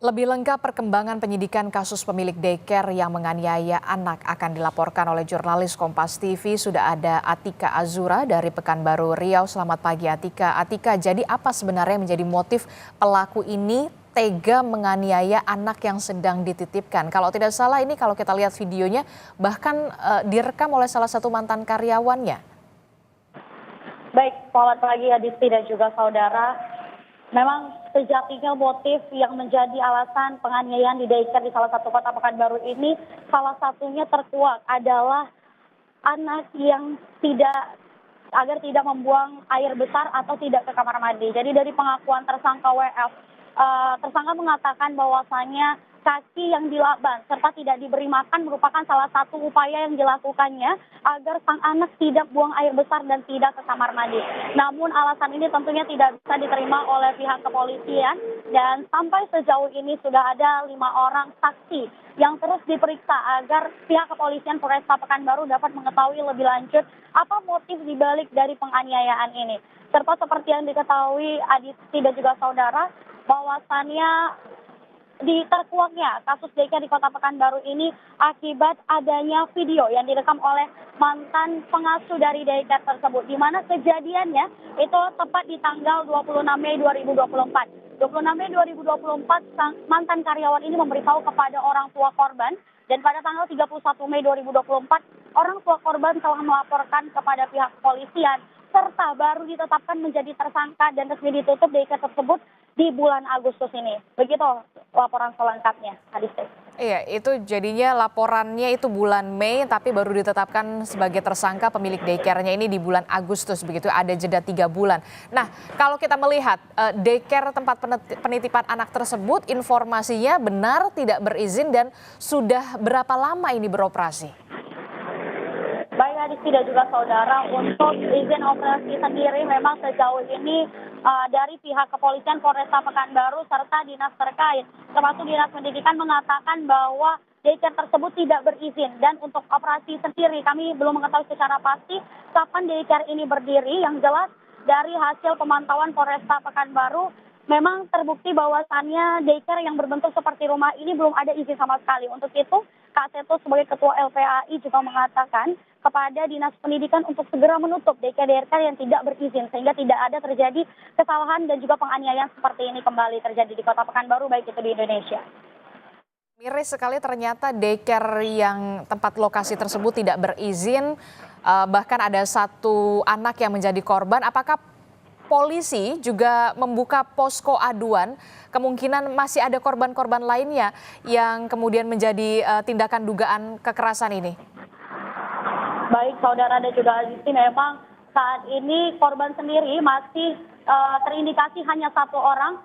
Lebih lengkap perkembangan penyidikan kasus pemilik daycare yang menganiaya anak akan dilaporkan oleh jurnalis Kompas TV. Sudah ada Atika Azura dari Pekanbaru Riau. Selamat pagi Atika. Atika, jadi apa sebenarnya menjadi motif pelaku ini tega menganiaya anak yang sedang dititipkan? Kalau tidak salah ini kalau kita lihat videonya bahkan direkam oleh salah satu mantan karyawannya. Baik, selamat pagi Adisti dan juga saudara. Memang sejatinya motif yang menjadi alasan penganiayaan di daycare di salah satu kota Pekanbaru ini, salah satunya terkuak adalah anak yang agar tidak membuang air besar atau tidak ke kamar mandi. Jadi dari pengakuan tersangka WF, tersangka mengatakan bahwasannya kaki yang dilaban serta tidak diberi makan merupakan salah satu upaya yang dilakukannya agar sang anak tidak buang air besar dan tidak ke kamar mandi. Namun alasan ini tentunya tidak bisa diterima oleh pihak kepolisian dan sampai sejauh ini sudah ada 5 orang saksi yang terus diperiksa agar pihak kepolisian Polresta Pekanbaru dapat mengetahui lebih lanjut apa motif dibalik dari penganiayaan ini. Serta seperti yang diketahui Adisti dan juga saudara, bahwasannya terkuaknya kasus daycare di kota Pekanbaru ini akibat adanya video yang direkam oleh mantan pengasuh dari daycare tersebut, di mana kejadiannya itu tepat di tanggal 26 Mei 2024. 26 Mei 2024 sang mantan karyawan ini memberitahu kepada orang tua korban, dan pada tanggal 31 Mei 2024 orang tua korban telah melaporkan kepada pihak kepolisian serta baru ditetapkan menjadi tersangka dan resmi ditutup daycare tersebut di bulan Agustus ini. Begitu laporan selengkapnya, Adisti. Iya, itu jadinya laporannya itu bulan Mei, tapi baru ditetapkan sebagai tersangka pemilik daycare-nya ini di bulan Agustus, begitu ada jeda 3 bulan. Nah, kalau kita melihat daycare tempat penitipan anak tersebut, informasinya benar tidak berizin dan sudah berapa lama ini beroperasi? Baik Adisti dan juga saudara, untuk izin operasi sendiri memang sejauh ini dari pihak kepolisian Polresta Pekanbaru serta dinas terkait, termasuk dinas pendidikan mengatakan bahwa daycare tersebut tidak berizin, dan untuk operasi sendiri kami belum mengetahui secara pasti kapan daycare ini berdiri. Yang jelas dari hasil pemantauan Polresta Pekanbaru memang terbukti bahwasannya daycare yang berbentuk seperti rumah ini belum ada izin sama sekali. Untuk itu Kak Seto sebagai Ketua LPAI juga mengatakan kepada Dinas Pendidikan untuk segera menutup daycare yang tidak berizin sehingga tidak ada terjadi kesalahan dan juga penganiayaan seperti ini kembali terjadi di Kota Pekanbaru, baik itu di Indonesia. Miris sekali ternyata daycare yang tempat lokasi tersebut tidak berizin, bahkan ada satu anak yang menjadi korban. Apakah polisi juga membuka posko aduan, kemungkinan masih ada korban-korban lainnya yang kemudian menjadi tindakan dugaan kekerasan ini? Baik saudara dan juga Adisti, memang saat ini korban sendiri masih terindikasi hanya 1 orang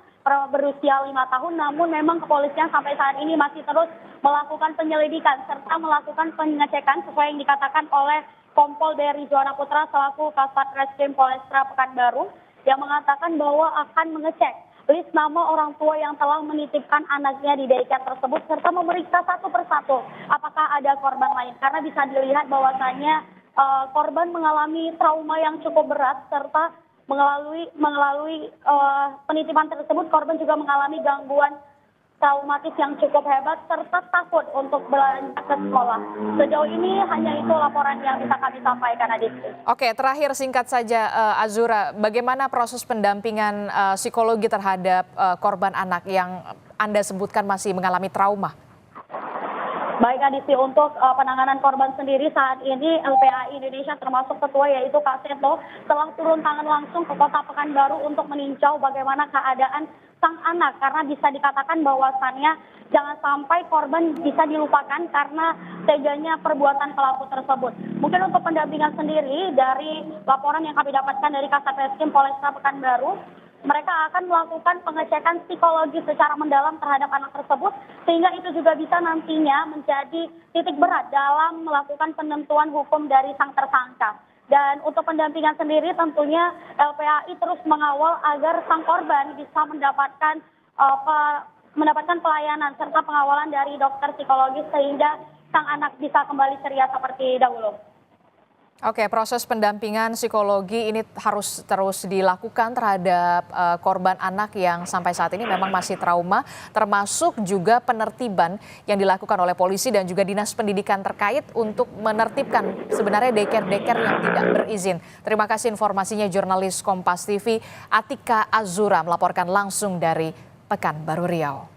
berusia 5 tahun, namun memang kepolisian sampai saat ini masih terus melakukan penyelidikan serta melakukan pengecekan sesuai yang dikatakan oleh Kompol dari Juwana Putra selaku Kasat Reskrim Polresta Pekanbaru, yang mengatakan bahwa akan mengecek list nama orang tua yang telah menitipkan anaknya di daycare tersebut serta memeriksa satu persatu apakah ada korban lain, karena bisa dilihat bahwasannya korban mengalami trauma yang cukup berat serta melalui penitipan tersebut korban juga mengalami gangguan traumatis yang cukup hebat serta takut untuk beranjak ke sekolah. Sejauh ini hanya itu laporan yang bisa kami sampaikan, Adisti. Oke, terakhir singkat saja Azura, bagaimana proses pendampingan psikologi terhadap korban anak yang Anda sebutkan masih mengalami trauma? Baik Adisti, untuk penanganan korban sendiri saat ini LPAI Indonesia termasuk ketua yaitu Kak Seto telah turun tangan langsung ke Kota Pekanbaru untuk meninjau bagaimana keadaan sang anak, karena bisa dikatakan bahwasannya jangan sampai korban bisa dilupakan karena teganya perbuatan pelaku tersebut. Mungkin untuk pendampingan sendiri dari laporan yang kami dapatkan dari Kasat Reskrim Polresta Pekanbaru, mereka akan melakukan pengecekan psikologi secara mendalam terhadap anak tersebut sehingga itu juga bisa nantinya menjadi titik berat dalam melakukan penentuan hukum dari sang tersangka. Dan untuk pendampingan sendiri tentunya LPAI terus mengawal agar sang korban bisa mendapatkan pelayanan serta pengawalan dari dokter psikologis sehingga sang anak bisa kembali ceria seperti dahulu. Oke, proses pendampingan psikologi ini harus terus dilakukan terhadap korban anak yang sampai saat ini memang masih trauma, termasuk juga penertiban yang dilakukan oleh polisi dan juga dinas pendidikan terkait untuk menertibkan sebenarnya daycare-daycare yang tidak berizin. Terima kasih informasinya jurnalis Kompas TV Atika Azura melaporkan langsung dari Pekanbaru Riau.